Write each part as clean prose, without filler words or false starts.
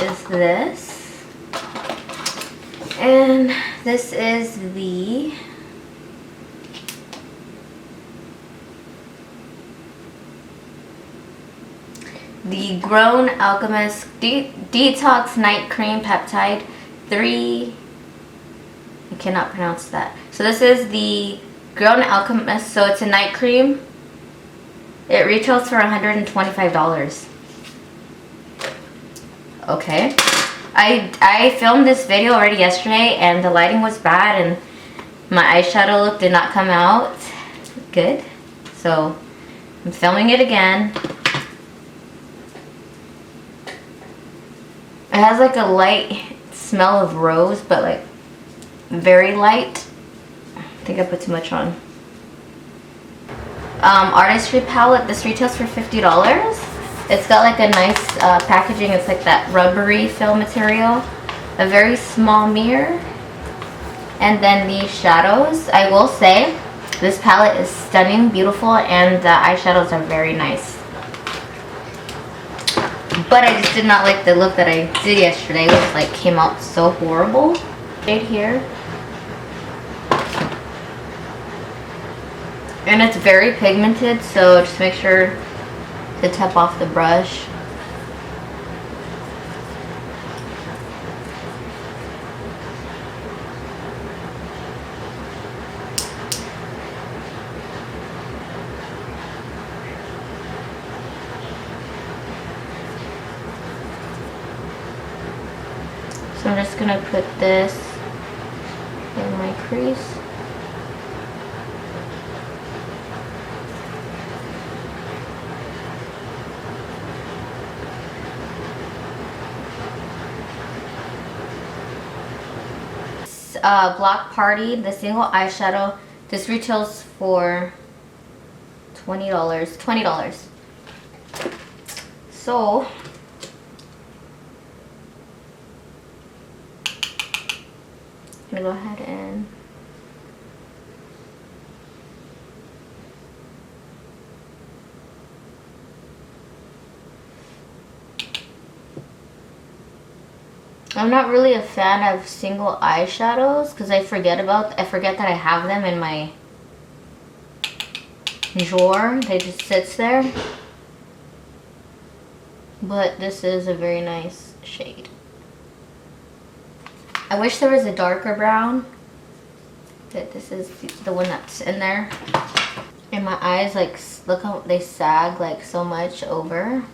is this. And this is the Grown Alchemist Detox Night Cream Peptide 3. I cannot pronounce that. So this is the Grown Alchemist, so it's a night cream. It retails for $125. Okay. I filmed this video already yesterday and the lighting was bad and my eyeshadow look did not come out good. So I'm filming it again. It has like a light smell of rose, but like very light. I think I put too much on. Artistry palette. This retails for $50. It's got like a nice packaging. It's like that rubbery film material. A very small mirror. And then these shadows. I will say this palette is stunning, beautiful, and the eyeshadows are very nice. But I just did not like the look that I did yesterday, which like came out so horrible. Right here. And it's very pigmented, so just make sure to tap off the brush. So I'm just gonna put this in my crease. Block Party, the single eyeshadow. This retails for $20. So I'm gonna go ahead and I'm not really a fan of single eyeshadows because I forget that I have them in my drawer. They just sits there. But this is a very nice shade. I wish there was a darker brown. But this is the one that's in there. And my eyes, like, look how they sag like so much over.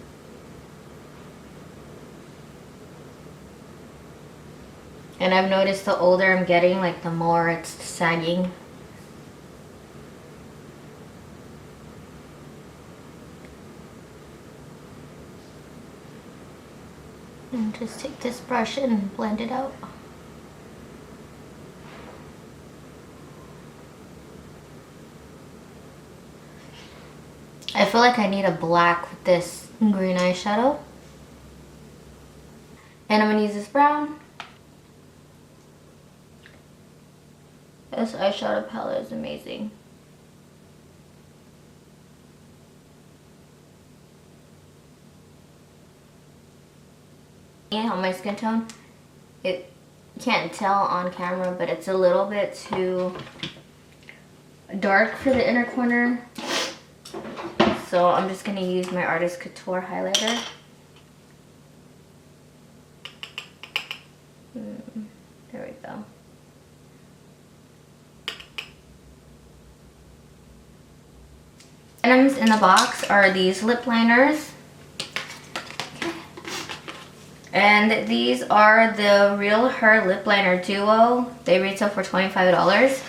And I've noticed the older I'm getting, like the more it's sagging. And just take this brush and blend it out. I feel like I need a black with this green eyeshadow. And I'm gonna use this brown. This eyeshadow palette is amazing. On my skin tone, it can't tell on camera, but it's a little bit too dark for the inner corner. So I'm just gonna use my Artist Couture highlighter. There we go. Items in the box are these lip liners. And these are the Real Her Lip Liner Duo. They retail for $25.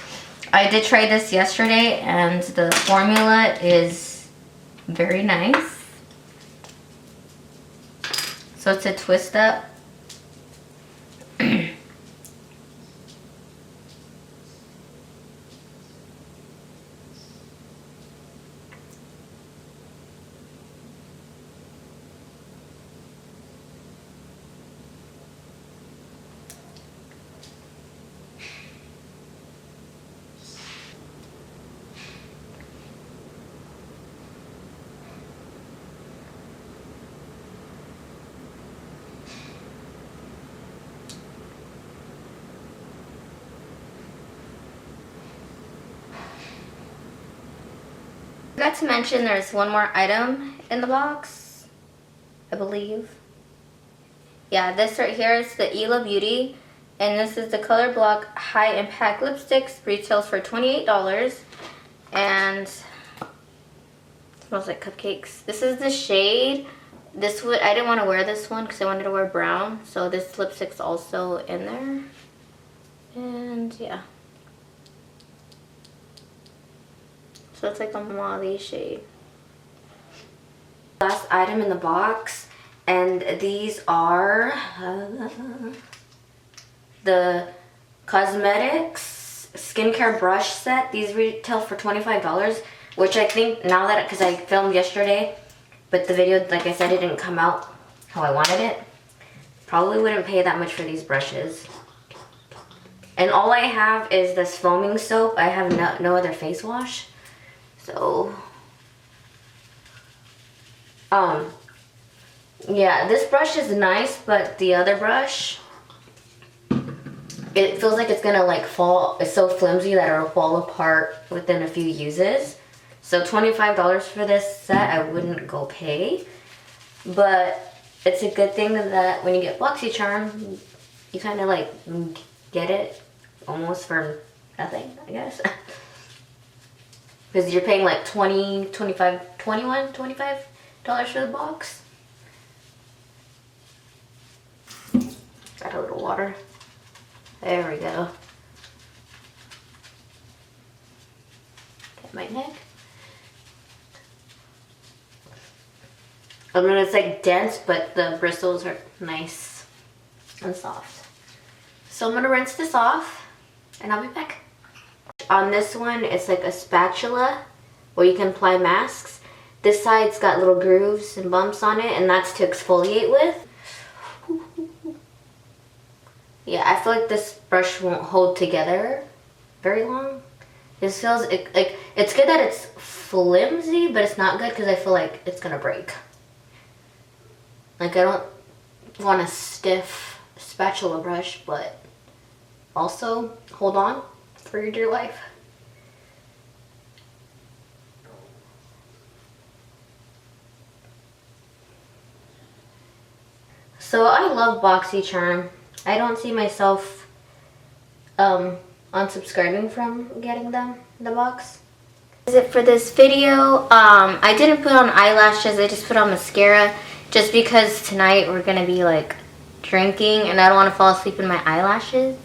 I did try this yesterday and the formula is very nice. So it's a twist up. Forgot to mention there's one more item in the box, I believe. Yeah, this right here is the Ela Beauty, and this is the Color Block High Impact Lipsticks. Retails for $28, and smells like cupcakes. This is the shade. I didn't want to wear this one because I wanted to wear brown, so this lipstick's also in there. And yeah, so it's like a mauve shade. Last item in the box, and these are the cosmetics skincare brush set. These retail for $25, which I think now that, because I filmed yesterday, but the video, like I said, it didn't come out how I wanted it. Probably wouldn't pay that much for these brushes. And all I have is this foaming soap. I have no other face wash. So, yeah, this brush is nice, but the other brush, it feels like it's gonna like fall. It's so flimsy that it'll fall apart within a few uses. So $25 for this set, I wouldn't go pay. But it's a good thing that when you get BoxyCharm, you kind of like get it almost for nothing, I guess. Because you're paying like $25 for the box. Got a little water. There we go. Get my neck. I mean, it's like dense, but the bristles are nice and soft. So I'm gonna rinse this off and I'll be back. On this one, it's like a spatula where you can apply masks. This side's got little grooves and bumps on it, and that's to exfoliate with. Yeah, I feel like this brush won't hold together very long. This feels like it's good that it's flimsy, but it's not good because I feel like it's gonna break. Like, I don't want a stiff spatula brush, but also hold on for your dear life. So I love BoxyCharm. I don't see myself unsubscribing from getting them in the box. That's it for this video. I didn't put on eyelashes, I just put on mascara just because tonight we're gonna be like drinking and I don't want to fall asleep in my eyelashes.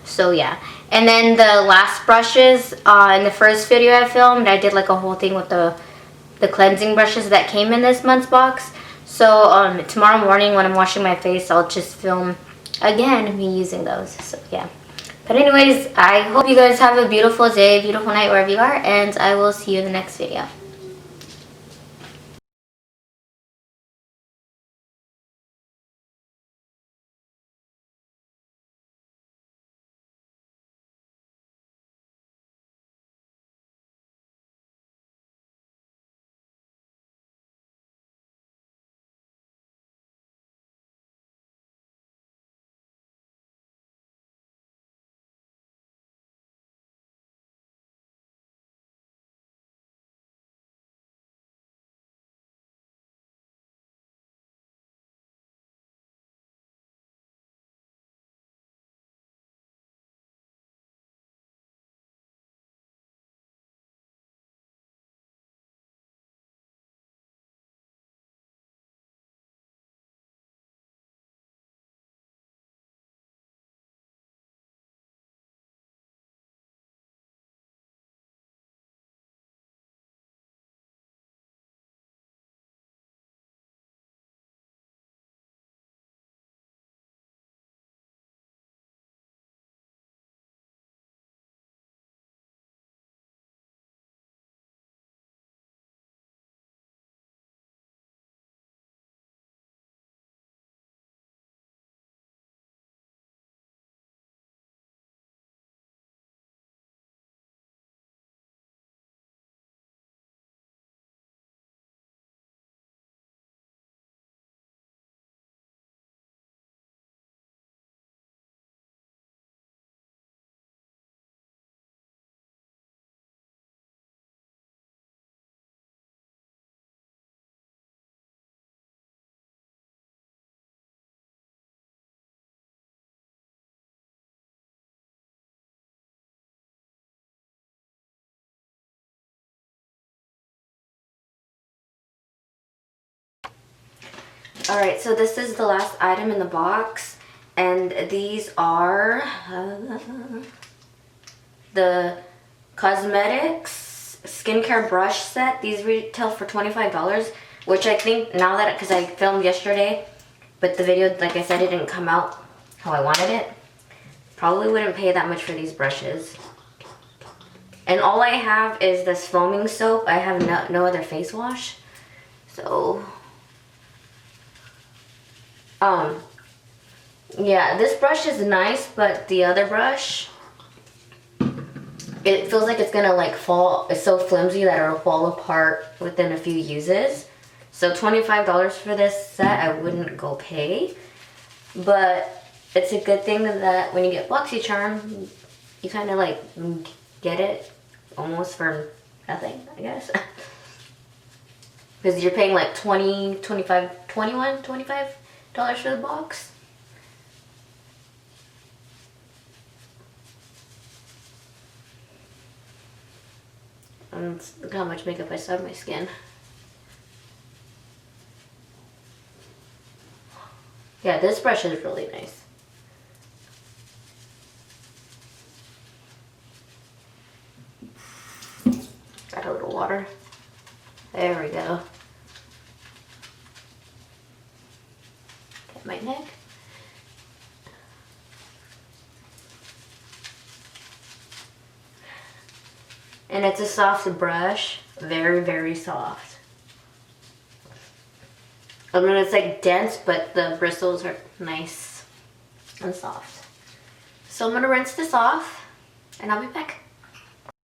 So yeah. And then the last brushes, in the first video I filmed, I did like a whole thing with the cleansing brushes that came in this month's box. So tomorrow morning when I'm washing my face, I'll just film again me using those. So yeah. But anyways, I hope you guys have a beautiful day, beautiful night wherever you are, and I will see you in the next video. Alright, so this is the last item in the box, and these are the cosmetics skincare brush set. These retail for $25, which I think now that, because I filmed yesterday, but the video, like I said, it didn't come out how I wanted it. Probably wouldn't pay that much for these brushes. And all I have is this foaming soap. I have no other face wash. So, yeah, this brush is nice, but the other brush, it feels like it's gonna like fall. It's so flimsy that it'll fall apart within a few uses. So $25 for this set, I wouldn't go pay. But it's a good thing that when you get boxycharm, you kind of like get it almost for nothing, I guess. Because you're paying like $25 for the box. And look how much makeup I still have on my skin. Yeah, this brush is really nice. Got a little water. There we go. Get my neck. And it's a soft brush. Very, very soft. I mean, it's like dense, but the bristles are nice and soft. So I'm gonna rinse this off, and I'll be back.